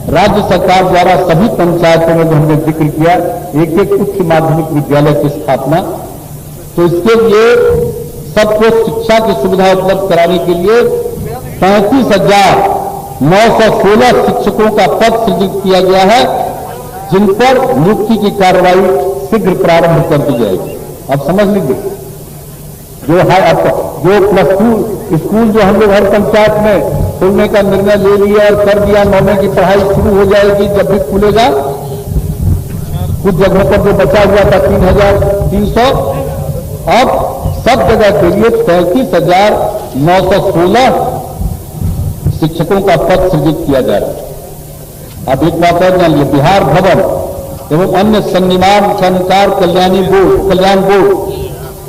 राज्य सरकार द्वारा सभी पंचायतों में जो हमने जिक्र किया एक एक उच्च माध्यमिक विद्यालय की स्थापना, तो इसके लिए सबको शिक्षा की सुविधा उपलब्ध कराने के लिए 35,916 शिक्षकों का पद सृजित किया गया है, जिन पर नियुक्ति की कार्रवाई शीघ्र प्रारंभ कर दी जाएगी। अब समझ लीजिए, जो +2 स्कूल जो हम लोग हर पंचायत में खोलने का निर्णय ले लिया और कर दिया, 9वीं की पढ़ाई शुरू हो जाएगी जब भी खुलेगा। कुछ जगहों पर जो बचा हुआ था 3,300, अब सब जगह के लिए 35,916 शिक्षकों का पद सृजित किया जा रहा है। अब एक बात और जान लीजिए, बिहार भवन एवं अन्य सन्निर्माण संकार कल्याण बोर्ड,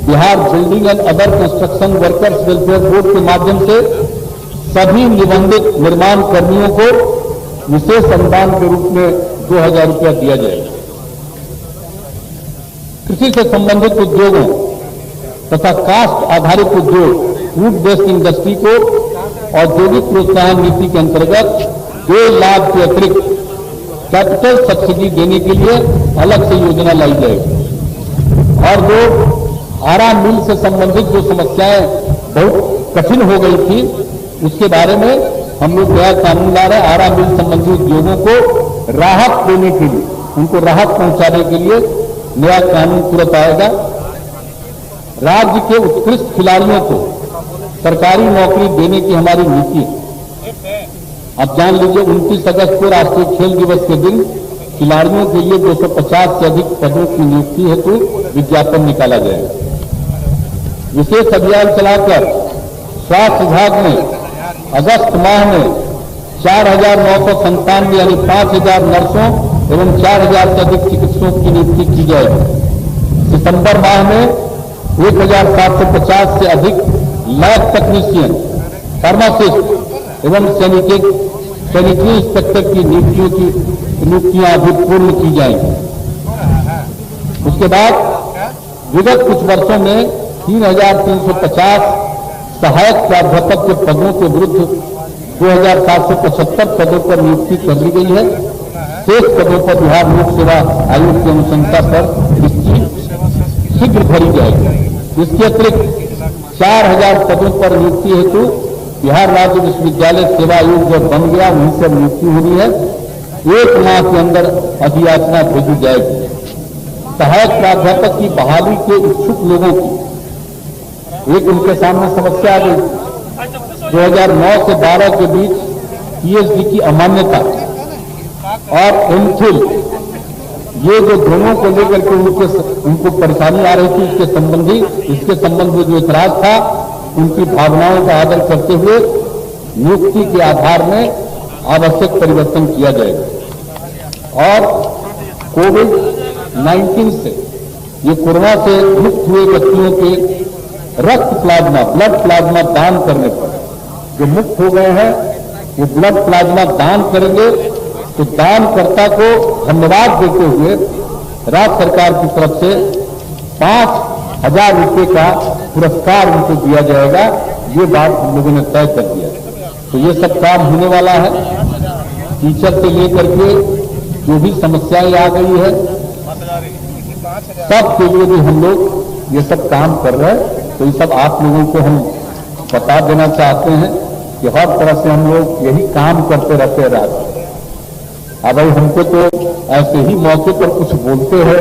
Bihar building and other construction workers welfare board के माध्यम से सभी निबंधित निर्माण कर्मियों को विशेष अनुदान के रूप में 2,000 रुपया दिया जाएगा। कृषि से संबंधित उद्योगों तथा कास्ट आधारित उद्योग, फूड बेस्ड इंडस्ट्री को औद्योगिक प्रोत्साहन नीति के अंतर्गत 2 लाख के अतिरिक्त कैपिटल सब्सिडी देने के लिए अलग से योजना लाई जाएगी। और जो आरा मिल से संबंधित जो समस्याएं बहुत कठिन हो गई थी, उसके बारे में हम लोग नया कानून ला रहे हैं। आरा मिल संबंधी उद्योगों को राहत देने के लिए, उनको राहत पहुंचाने के लिए नया कानून तुरंत आएगा। राज्य के उत्कृष्ट खिलाड़ियों को सरकारी नौकरी देने की हमारी नीति है। अब जान लीजिए, 29 अगस्त को राष्ट्रीय खेल दिवस के दिन खिलाड़ियों के लिए 250 से अधिक पदों की नियुक्ति हेतु विज्ञापन निकाला जाएगा। विशेष अभियान चलाकर स्वास्थ्य विभाग में अगस्त माह में 4,997 यानी 5,000 नर्सों एवं 4,000 से अधिक चिकित्सकों की नियुक्ति की जाएगी। सितंबर माह में 1,750 से अधिक लैब टेक्नीशियन, फार्मासिस्ट एवं सैनिटरी इंस्पेक्टर की नियुक्तियां अभूतपूर्व की जाएंगी। उसके बाद विगत कुछ वर्षों में 3,350 सहायक प्राध्यापक के पदों के विरुद्ध 2,775 पदों पर नियुक्ति कर दी गई है। शेष पदों पर बिहार लोक सेवा आयोग की अनुशंसा पर नियुक्ति शीघ्र भरी जाएगी। इसके अतिरिक्त 4,000 पदों पर नियुक्ति हेतु बिहार राज्य विश्वविद्यालय सेवा आयोग जब बन गया, वहीं से नियुक्ति होनी है। 1 माह के अंदर अधियाचना भेजी जाएगी। सहायक प्राध्यापक की बहाली के इच्छुक लोगों की एक उनके सामने समस्या आ गई। 2009 से 12 के बीच पीएचडी की अमान्यता और एमफिल, ये जो दोनों को लेकर के उनको परेशानी आ रही थी, इसके संबंध में जो इतराज था, उनकी भावनाओं का आदर करते हुए नियुक्ति के आधार में आवश्यक परिवर्तन किया जाएगा। और कोविड-19 से, ये कोरोना से मुक्त हुए व्यक्तियों के रक्त प्लाज्मा, ब्लड प्लाज्मा दान करने पर जो मुक्त हो गए हैं, वो ब्लड प्लाज्मा दान करेंगे, तो दानकर्ता को धन्यवाद देते हुए राज्य सरकार की तरफ से 5,000 रुपये का पुरस्कार उनको दिया जाएगा। ये बात हम लोगों ने तय कर दिया। तो ये सब काम होने वाला है। टीचर से लेकर के जो भी समस्याएं आ गई है, सब के लिए भी हम लोग ये सब काम कर रहे हैं। तो ये सब आप लोगों को हम बता देना चाहते हैं कि हर तरह से हम लोग यही काम करते रहते हैं। अब भाई हमको तो ऐसे ही मौके पर कुछ बोलते हैं।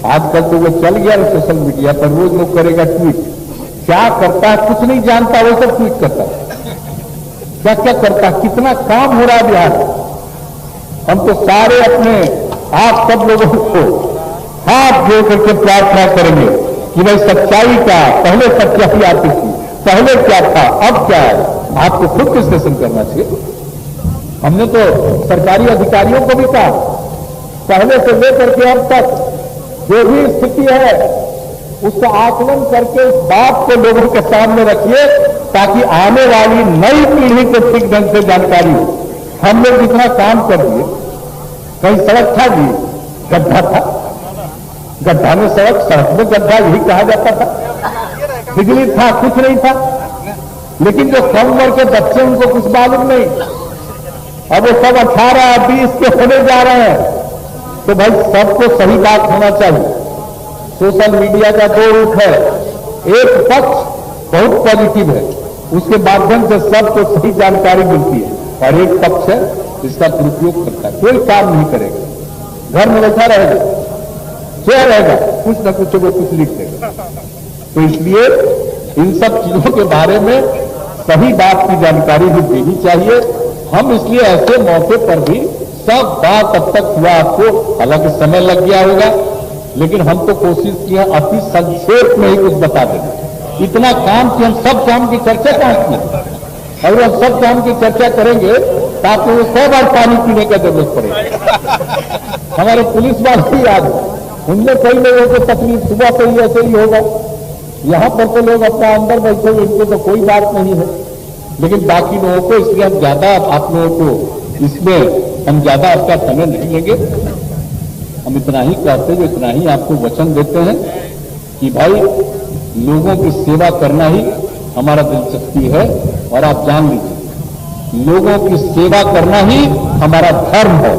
आजकल तो वो चल गया सोशल मीडिया पर, रोज लोग करेगा ट्वीट। क्या करता है कुछ नहीं जानता, वो सब ट्वीट करता है। क्या क्या करता है, कितना काम हो रहा है बिहार। हम तो सारे अपने आप सब लोगों को हाथ जोड़ करके प्रार्थना करेंगे कि भाई सच्चाई का, पहले सच्चाई आती थी, पहले क्या था, अब क्या है, आपको खुद विश्लेषण करना चाहिए। हमने तो सरकारी अधिकारियों को भी कहा, पहले से लेकर के अब तक जो भी स्थिति है उसका आकलन करके उस बात को लोगों के सामने रखिए, ताकि आने वाली नई पीढ़ी को ठीक ढंग से जानकारी हो। हम लोग इतना काम कर दिए, कहीं सड़क था जी, गड्ढा था, गड्ढा में सड़क में गड्ढा यही कहा जाता था। बिजली था, कुछ नहीं था। लेकिन जो कम उम्र के बच्चे, उनको कुछ मालूम नहीं। अब वो सब 18-20 के होने जा रहे हैं। तो भाई सबको सही बात होना चाहिए। सोशल मीडिया का दो रूप है, एक पक्ष बहुत पॉजिटिव है, उसके माध्यम से सबको सही जानकारी मिलती है, और एक पक्ष है जिसका दुरुपयोग करता है, कोई काम नहीं करेगा, घर में बैठा रहेगा, सोया रहेगा, कुछ न कुछ वो कुछ लिख देगा। तो इसलिए इन सब चीजों के बारे में सही बात की जानकारी भी देनी चाहिए। हम इसलिए ऐसे मौके पर भी सब बात अब तक हुआ आपको, हालांकि समय लग गया होगा, लेकिन हम तो कोशिश किया अति संक्षेप में ही कुछ बता देना। इतना काम कि हम सब काम की चर्चा कहां की, और हम सब काम की चर्चा करेंगे ताकि वो 100 बार पानी पीने का जरूरत पड़ेगा। हमारे पुलिस वाले ही आज उनमें कई लोगों को तकलीफ सुबह से ही ऐसे ही होगा, यहां पर तो लोग अपना अंदर बैठे हुए, इनको तो कोई बात नहीं है, लेकिन बाकी लोगों को, इसलिए हम ज्यादा आप लोगों को इसमें हम ज्यादा आपका समय नहीं लेंगे। हम इतना ही कहते हैं, इतना ही आपको वचन देते हैं कि भाई लोगों की सेवा करना ही हमारा दिलचस्पी है, और आप जान लीजिए लोगों की सेवा करना ही हमारा धर्म है।